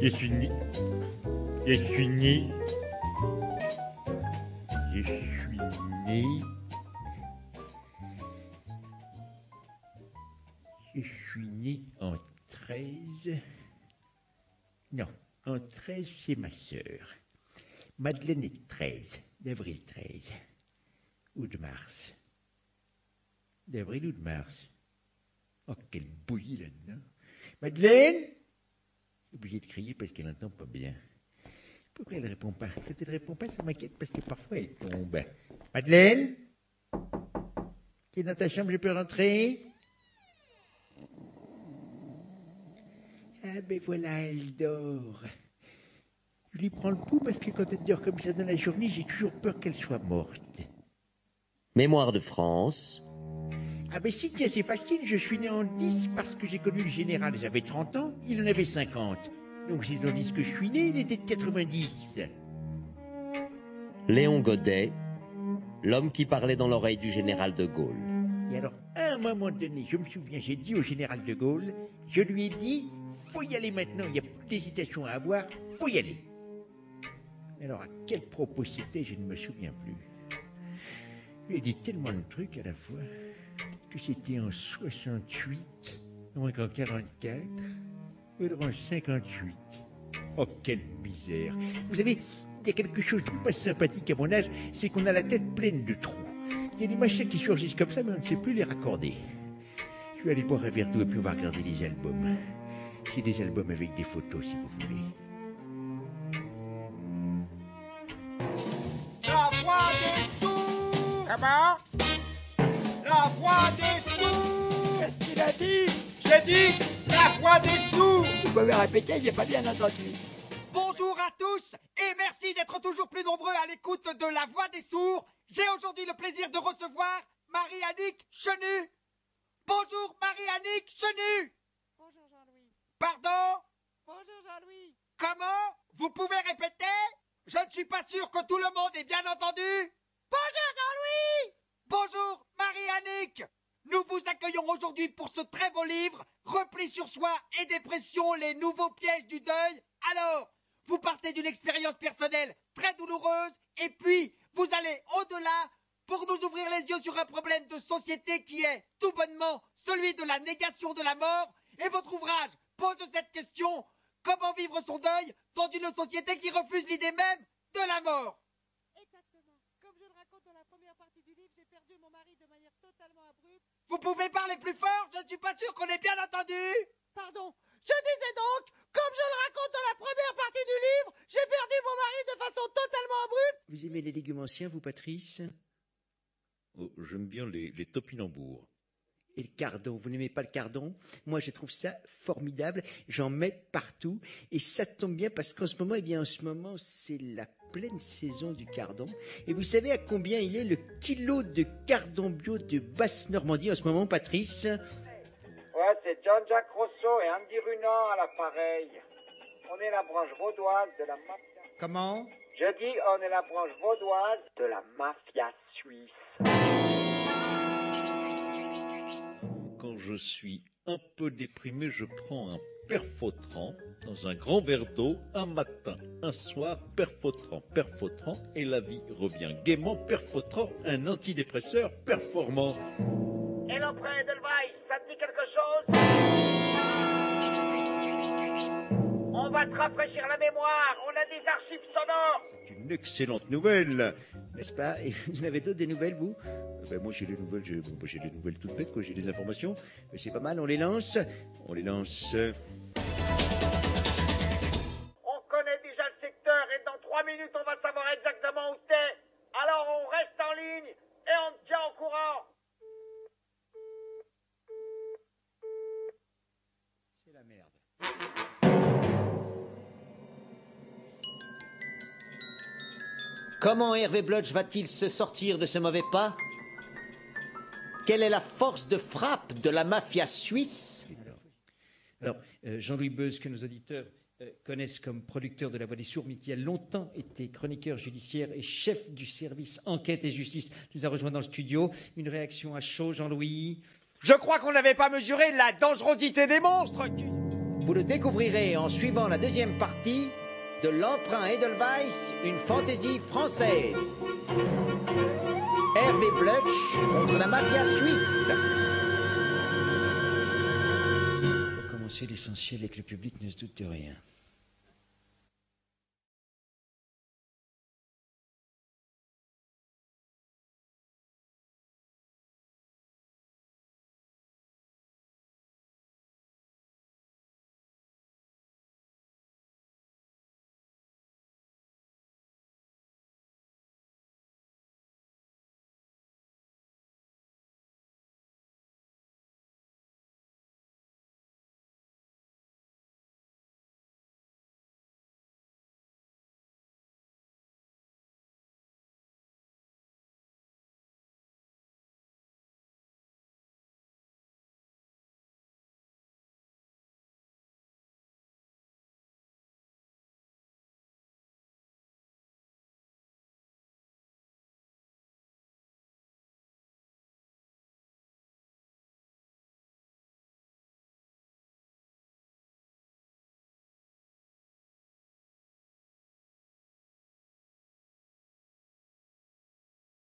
Je suis né. Je suis né. Je suis né. Je suis né en 13. Non, en 13, c'est ma sœur. Madeleine est 13, d'avril 13. Ou de mars. D'avril ou de mars. Oh, quelle bouillie là-dedans. Madeleine! Obligée de crier parce qu'elle n'entend pas bien. Pourquoi elle ne répond pas? Quand elle ne répond pas, ça m'inquiète parce que parfois elle tombe. Madeleine? Tu es dans ta chambre, je peux rentrer? Ah ben voilà, elle dort. Je lui prends le pouls parce que quand elle dort comme ça dans la journée, j'ai toujours peur qu'elle soit morte. Mémoire de France. Ah ben si, tiens, c'est facile, je suis né en 10 parce que j'ai connu le général, j'avais 30 ans, il en avait 50. Donc s'ils ont dit ce que je suis né, il était de 90. Léon Godet, l'homme qui parlait dans l'oreille du général de Gaulle. Et alors, à un moment donné, je me souviens, j'ai dit au général de Gaulle, je lui ai dit, faut y aller maintenant, il n'y a plus d'hésitation à avoir, faut y aller. Alors, à quel propos c'était, je ne me souviens plus. Je lui ai dit tellement de trucs à la fois, que c'était en 68, moins qu'en 44, ou en 58. Oh, quelle misère. Vous savez, il y a quelque chose de pas sympathique à mon âge, c'est qu'on a la tête pleine de trous. Il y a des machins qui surgissent comme ça, mais on ne sait plus les raccorder. Je vais aller boire un verre d'eau et puis on va regarder les albums. J'ai des albums avec des photos, si vous voulez. La voix des sourds! Comment? La voix des sourds! Qu'est-ce qu'il a dit? J'ai dit la voix des sourds! Vous pouvez répéter, j'ai pas bien entendu. Bonjour à tous et merci d'être toujours plus nombreux à l'écoute de la voix des sourds. J'ai aujourd'hui le plaisir de recevoir Marie-Annick Chenu. Bonjour Marie-Annick Chenu. Bonjour Jean-Louis. Pardon? Bonjour Jean-Louis. Comment? Vous pouvez répéter? Je ne suis pas sûr que tout le monde ait bien entendu. Bonjour Jean-Louis. Bonjour Marie-Annick. Nous vous accueillons aujourd'hui pour ce très beau livre, Repli sur soi et dépression, les nouveaux pièges du deuil. Alors, vous partez d'une expérience personnelle très douloureuse et puis vous allez au-delà pour nous ouvrir les yeux sur un problème de société qui est tout bonnement celui de la négation de la mort. Et votre ouvrage pose cette question: comment vivre son deuil dans une société qui refuse l'idée même de la mort? Exactement. Comme je le raconte dans la première partie du livre, j'ai perdu mon mari de manière totalement abrupte. Vous pouvez parler plus fort? Je ne suis pas sûr qu'on ait bien entendu. Pardon. Je disais donc, comme je le raconte dans la première partie du livre, j'ai perdu mon mari de façon totalement abrupte. Vous aimez les légumes anciens, vous, Patrice? Oh, j'aime bien les topinambours. Et le cardon, vous n'aimez pas le cardon? Moi, je trouve ça formidable. J'en mets partout. Et ça tombe bien parce qu'en ce moment, c'est la pleine saison du cardon. Et vous savez à combien il est le kilo de cardon bio de Basse-Normandie en ce moment, Patrice? Ouais, c'est Jean-Jacques Rousseau et Andy Runant à l'appareil. On est la branche vaudoise de la mafia. Comment? Je dis, on est la branche vaudoise de la mafia suisse. Quand je suis un peu déprimé, je prends un Perphétran dans un grand verre d'eau, un matin, un soir, Perphétran, et la vie revient gaiement. Perphétran, un antidépresseur performant. Et l'empereur Edelweiss, ça te dit quelque chose? On va te rafraîchir la mémoire, on a des archives sonores. C'est une excellente nouvelle, n'est-ce pas? Et vous en avez d'autres des nouvelles, vous? Moi j'ai les nouvelles, j'ai les nouvelles toutes bêtes, quoi. J'ai des informations, mais c'est pas mal, on les lance. On connaît déjà le secteur et dans 3 minutes on va savoir exactement où t'es. Alors on reste en ligne et on te tient au courant. C'est la merde. Comment Hervé Blotch va-t-il se sortir de ce mauvais pas? Quelle est la force de frappe de la mafia suisse? Alors, Jean-Louis Beuze, que nos auditeurs connaissent comme producteur de La Voix des Sourds, mais qui a longtemps été chroniqueur judiciaire et chef du service enquête et justice, nous a rejoint dans le studio. Une réaction à chaud, Jean-Louis? Je crois qu'on n'avait pas mesuré la dangerosité des monstres. Vous le découvrirez en suivant la deuxième partie de L'Emprunt Edelweiss, une fantaisie française. Hervé Blutch contre la mafia suisse. Pour commencer, l'essentiel est que le public ne se doute de rien.